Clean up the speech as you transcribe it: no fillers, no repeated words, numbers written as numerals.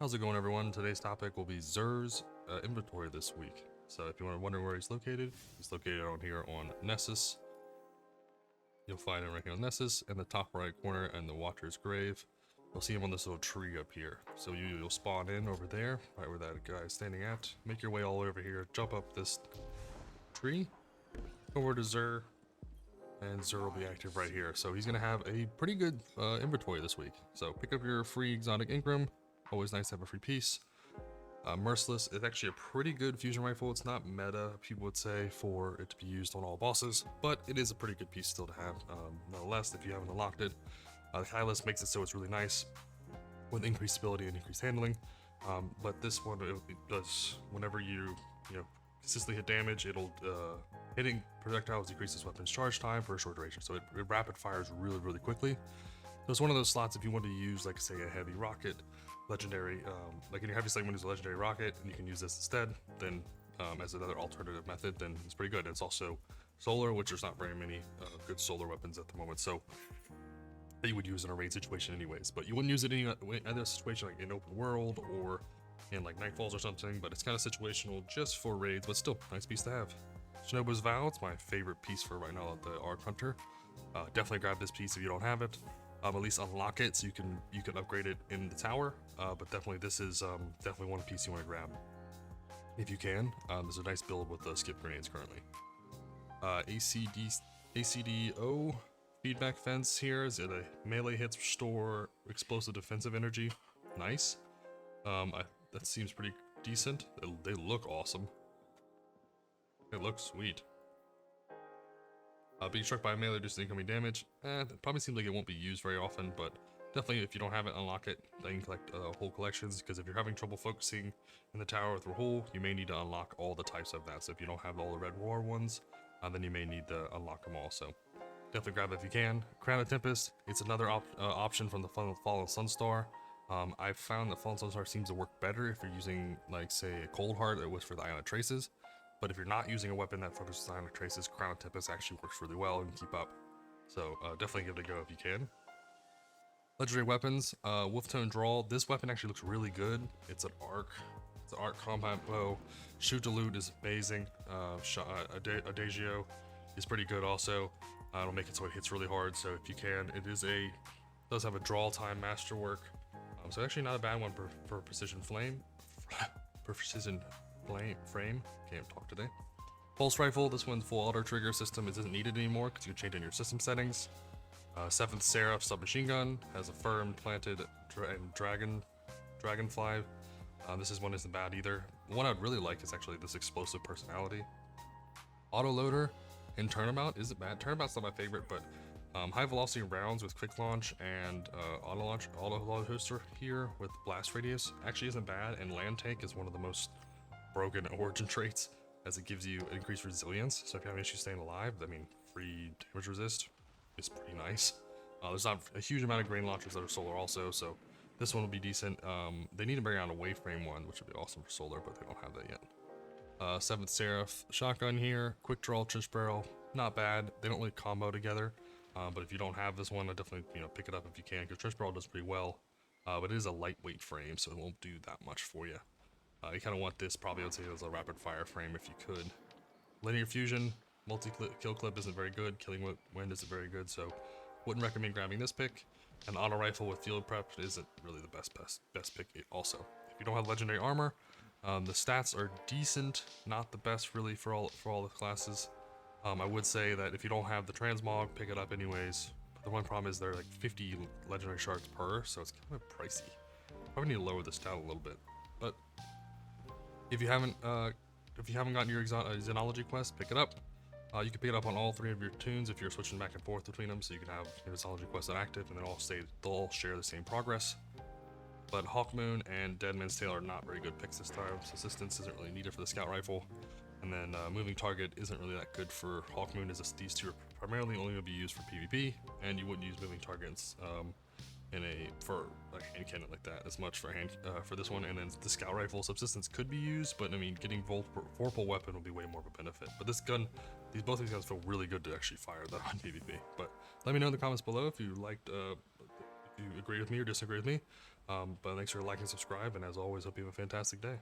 How's it going, everyone? Today's topic will be XUR's inventory this week. So if you want to wonder where he's located on here on Nessus. You'll find him right here on Nessus in the top right corner and the Watcher's Grave. You'll see him on this little tree up here. So you'll spawn in over there, right where that guy is standing at. Make your way all the way over here, jump up this tree, go over to XUR, and XUR will be active right here. So he's going to have a pretty good inventory this week. So pick up your free exotic Ingram. Always nice to have a free piece. Merciless is actually a pretty good fusion rifle. It's not meta, people would say, for it to be used on all bosses, but it is a pretty good piece still to have, nonetheless, if you haven't unlocked it. The Kylus makes it so it's really nice with increased ability and increased handling, but this one, it does, whenever you consistently hit damage, it'll, hitting projectiles decreases weapons charge time for a short duration, so it rapid fires really quickly. So it's one of those slots if you want to use, like, say, a heavy rocket, legendary, like in your heavy slate, when you use a legendary rocket and you can use this instead, then as another alternative method, then it's pretty good. And it's also solar, which there's not very many good solar weapons at the moment, so that you would use in a raid situation anyways. But you wouldn't use it in any other situation, like in open world or in like Nightfalls or something, but it's kind of situational just for raids, but still, nice piece to have. Shinobu's Vow, it's my favorite piece for right now at the Arc Hunter. Definitely grab this piece if you don't have it. At least unlock it so you can upgrade it in the tower, but definitely this is definitely one piece you want to grab if you can. There's a nice build with the skip grenades currently. ACDO feedback fence here is it a melee hits restore explosive defensive energy. Nice. That seems pretty decent. They look awesome. It looks sweet. Being struck by a melee reduces incoming damage. It probably seems like it won't be used very often, but definitely if you don't have it, unlock it. Then you can collect whole collections, because if you're having trouble focusing in the tower with Rahul, you may need to unlock all the types of that. So if you don't have all the Red War ones, then you may need to unlock them all. So definitely grab it if you can. Crown of Tempest, it's another option from the Fallen Sunstar. I've found that Fallen Sunstar seems to work better if you're using, like, say, a Cold Heart, which for the Ionic Traces. But if you're not using a weapon that focuses on Ionic Traces, Crown of Tempest actually works really well and keep up. So definitely give it a go if you can. Legendary weapons, Wolftone Drawl. This weapon actually looks really good. It's an arc combat bow. Shoot to loot is amazing. Adagio is pretty good also. It'll make it so it hits really hard. So if you can, does have a draw time masterwork. So actually not a bad one for precision flame. Frame. Can't talk today. Pulse rifle. This one's full auto trigger system. It isn't needed anymore because you can change in your system settings. 7th Seraph submachine gun has a firm planted dragonfly. This one isn't bad either. The one I'd really like is actually this explosive personality. Autoloader and Turnabout isn't bad. Turnabout's not my favorite, but high velocity rounds with quick launch and auto load holster here with blast radius actually isn't bad. And land tank is one of the most broken origin traits, as it gives you increased resilience. So if you have issues staying alive, I mean, free damage resist is pretty nice. There's not a huge amount of grain launchers that are solar also, so this one will be decent. They need to bring out a wave frame one, which would be awesome for solar, but they don't have that yet. 7th Seraph shotgun here, quick draw Trish barrel, not bad. They don't really combo together, but if you don't have this one, I definitely pick it up if you can, because Trish barrel does pretty well. But it is a lightweight frame, so it won't do that much for you. You kind of want this, probably I would say, as a rapid fire frame if you could. Linear fusion, multi-kill clip isn't very good. Killing wind isn't very good, so wouldn't recommend grabbing this pick. An auto rifle with field prep isn't really the best pick also. If you don't have legendary armor, the stats are decent, not the best really for all the classes. I would say that if you don't have the transmog, pick it up anyways. But the one problem is they're like 50 legendary shards per, so it's kind of pricey. Probably need to lower this down a little bit, but if you haven't gotten your Xenology quest, pick it up. You can pick it up on all 3 of your tunes if you're switching back and forth between them, so you can have your Xenology quest active, and they'll all share the same progress. But Hawkmoon and Deadman's Tail are not very good picks this time. Subsistence isn't really needed for the scout rifle, and then Moving Target isn't really that good for Hawkmoon, as these two are primarily only going to be used for PvP, and you wouldn't use Moving Targets for like hand cannon like that as much for this one. And then the scout rifle subsistence could be used, but I mean, getting vorpal weapon would be way more of a benefit. But this gun, both these guns feel really good to actually fire that on PvP. But let me know in the comments below if you liked you agree with me or disagree with me. But thanks for liking, subscribe, and as always, hope you have a fantastic day.